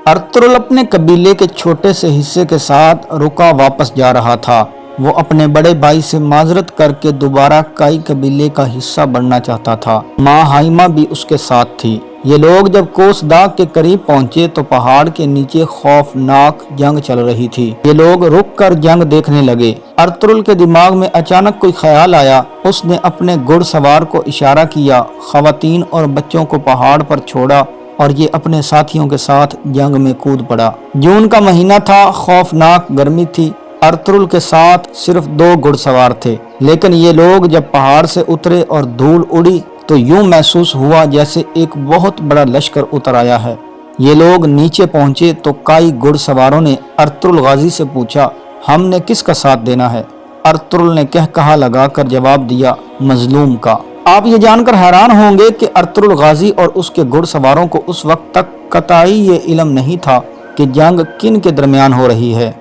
Ertugrul اپنے قبیلے کے چھوٹے سے حصے کے ساتھ رکا واپس جا رہا تھا۔ وہ اپنے بڑے بھائی سے معذرت کر کے دوبارہ کائی قبیلے کا حصہ بننا چاہتا تھا۔ ماں ہائمہ بھی اس کے ساتھ تھی۔ یہ لوگ جب کوس داغ کے قریب پہنچے تو پہاڑ کے نیچے خوفناک جنگ چل رہی تھی۔ یہ لوگ رک کر جنگ دیکھنے لگے۔ ارطغرل کے دماغ میں اچانک کوئی خیال آیا۔ اس نے اپنے گھڑ سوار کو اشارہ کیا، خواتین اور بچوں کو پہاڑ پر چھوڑا اور یہ اپنے ساتھیوں کے ساتھ جنگ میں کود پڑا۔ جون کا مہینہ تھا، خوفناک گرمی تھی۔ ارطغرل کے ساتھ صرف 2 گھڑ سوار تھے، لیکن یہ لوگ جب پہاڑ سے اترے اور دھول اڑی تو یوں محسوس ہوا جیسے ایک بہت بڑا لشکر اتر آیا ہے۔ یہ لوگ نیچے پہنچے تو کئی گھڑ سواروں نے ارطغرل غازی سے پوچھا، ہم نے کس کا ساتھ دینا ہے؟ ارطغرل نے کہا لگا کر جواب دیا، مظلوم کا۔ آپ یہ جان کر حیران ہوں گے کہ ارطغرل غازی اور اس کے گھڑ سواروں کو اس وقت تک قطعی یہ علم نہیں تھا کہ جنگ کن کے درمیان ہو رہی ہے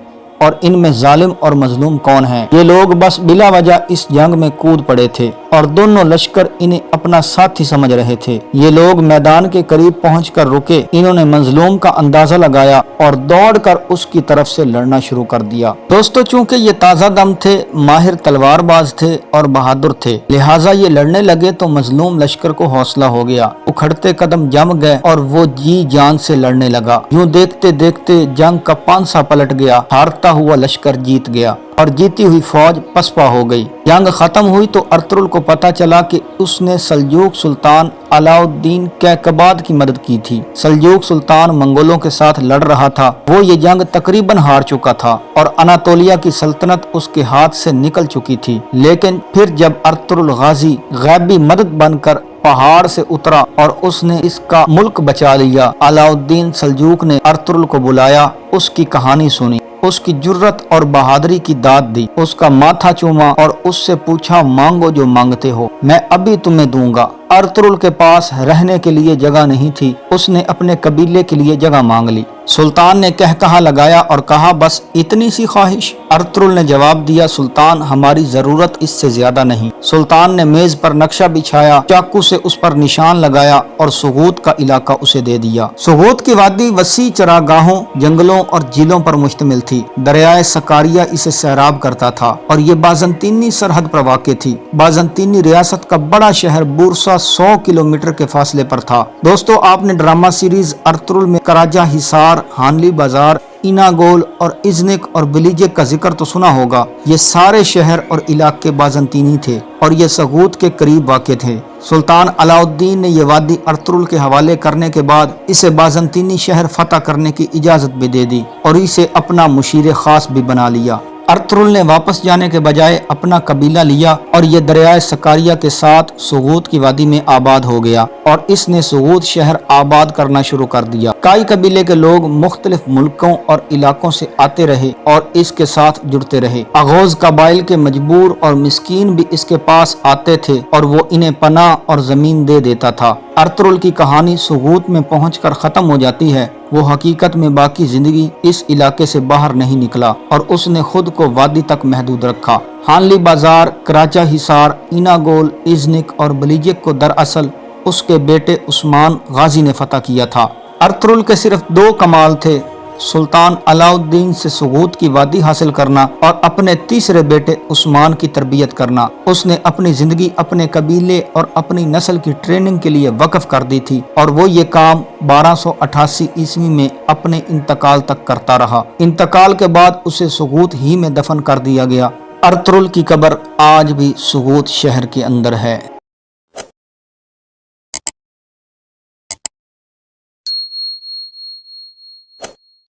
اور ان میں ظالم اور مظلوم کون ہیں۔ یہ لوگ بس بلا وجہ اس جنگ میں کود پڑے تھے اور دونوں لشکر انہیں اپنا ساتھی سمجھ رہے تھے۔ یہ لوگ میدان کے قریب پہنچ کر رکے۔ انہوں نے مظلوم کا اندازہ لگایا اور دوڑ کر اس کی طرف سے لڑنا شروع کر دیا۔ دوستو، چونکہ یہ تازہ دم تھے، ماہر تلوار باز تھے اور بہادر تھے، لہٰذا یہ لڑنے لگے تو مظلوم لشکر کو حوصلہ ہو گیا۔ اکھڑتے قدم جم گئے اور وہ جی جان سے لڑنے لگا۔ یوں دیکھتے دیکھتے جنگ کا پانسا پلٹ گیا۔ ہارتا ہوا لشکر جیت گیا اور جیتی ہوئی فوج پسپا ہو گئی۔ جنگ ختم ہوئی تو ارطغرل کو پتا چلا کہ اس نے سلجوق سلطان علاء الدین کیقباد کی مدد کی تھی۔ سلجوق سلطان منگولوں کے ساتھ لڑ رہا تھا۔ وہ یہ جنگ تقریباً ہار چکا تھا اور اناطولیہ کی سلطنت اس کے ہاتھ سے نکل چکی تھی۔ لیکن پھر جب ارطغرل غازی غیبی مدد بن کر پہاڑ سے اترا اور اس نے اس کا ملک بچا لیا، علاء الدین سلجوق نے ارطغرل کو بلایا، اس کی کہانی سنی، اس کی جرت اور بہادری کی داد دی، اس کا ماتھا چوما اور اس سے پوچھا، مانگو جو مانگتے ہو، میں ابھی تمہیں دوں گا۔ ارطغرل کے پاس رہنے کے لیے جگہ نہیں تھی۔ اس نے اپنے قبیلے کے لیے جگہ مانگ لی۔ سلطان نے کہا لگایا اور کہا، بس اتنی سی خواہش؟ ارطغرل نے جواب دیا، سلطان، ہماری ضرورت اس سے زیادہ نہیں۔ سلطان نے میز پر نقشہ بچھایا، چاقو سے اس پر نشان لگایا اور سغوت کا علاقہ اسے دے دیا۔ سغوت کی وادی وسیع چراگاہوں، جنگلوں اور جھیلوں پر مشتمل تھی۔ دریائے سکاریا اسے سیراب کرتا تھا اور یہ بازنطینی سرحد پر واقع تھی۔ بازنطینی ریاست کا بڑا شہر بورسا 100 کلومیٹر کے فاصلے پر تھا۔ دوستو، آپ نے ڈرامہ سیریز ارطغرل میں کراجہ حصار، ہانلی بازار، ایناگول اور ازنک اور بلیجک کا ذکر تو سنا ہوگا۔ یہ سارے شہر اور علاقے بازنطینی تھے اور یہ سغوت کے قریب واقع تھے۔ سلطان علاء الدین نے یہ وادی ارطغرل کے حوالے کرنے کے بعد اسے بازنطینی شہر فتح کرنے کی اجازت بھی دے دی اور اسے اپنا مشیر خاص بھی بنا لیا۔ ارطغرل نے واپس جانے کے بجائے اپنا قبیلہ لیا اور یہ دریائے سکاریا کے ساتھ سغوت کی وادی میں آباد ہو گیا اور اس نے سغوت شہر آباد کرنا شروع کر دیا۔ کئی قبیلے کے لوگ مختلف ملکوں اور علاقوں سے آتے رہے اور اس کے ساتھ جڑتے رہے۔ اغوز قبائل کے مجبور اور مسکین بھی اس کے پاس آتے تھے اور وہ انہیں پناہ اور زمین دے دیتا تھا۔ ارطغرل کی کہانی سغوت میں پہنچ کر ختم ہو جاتی ہے۔ وہ حقیقت میں باقی زندگی اس علاقے سے باہر نہیں نکلا اور اس نے خود کو وادی تک محدود رکھا۔ ہانلی بازار، کراچہ حصار، ایناگول، ازنک اور بلیجک کو دراصل اس کے بیٹے عثمان غازی نے فتح کیا تھا۔ ارطغرل کے صرف 2 کمال تھے، سلطان علاء الدین سے سغوت کی وادی حاصل کرنا اور اپنے تیسرے بیٹے عثمان کی تربیت کرنا۔ اس نے اپنی زندگی اپنے قبیلے اور اپنی نسل کی ٹریننگ کے لیے وقف کر دی تھی اور وہ یہ کام 1288 عیسوی میں اپنے انتقال تک کرتا رہا۔ انتقال کے بعد اسے سغوت ہی میں دفن کر دیا گیا۔ ارطغرل کی قبر آج بھی سغوت شہر کے اندر ہے۔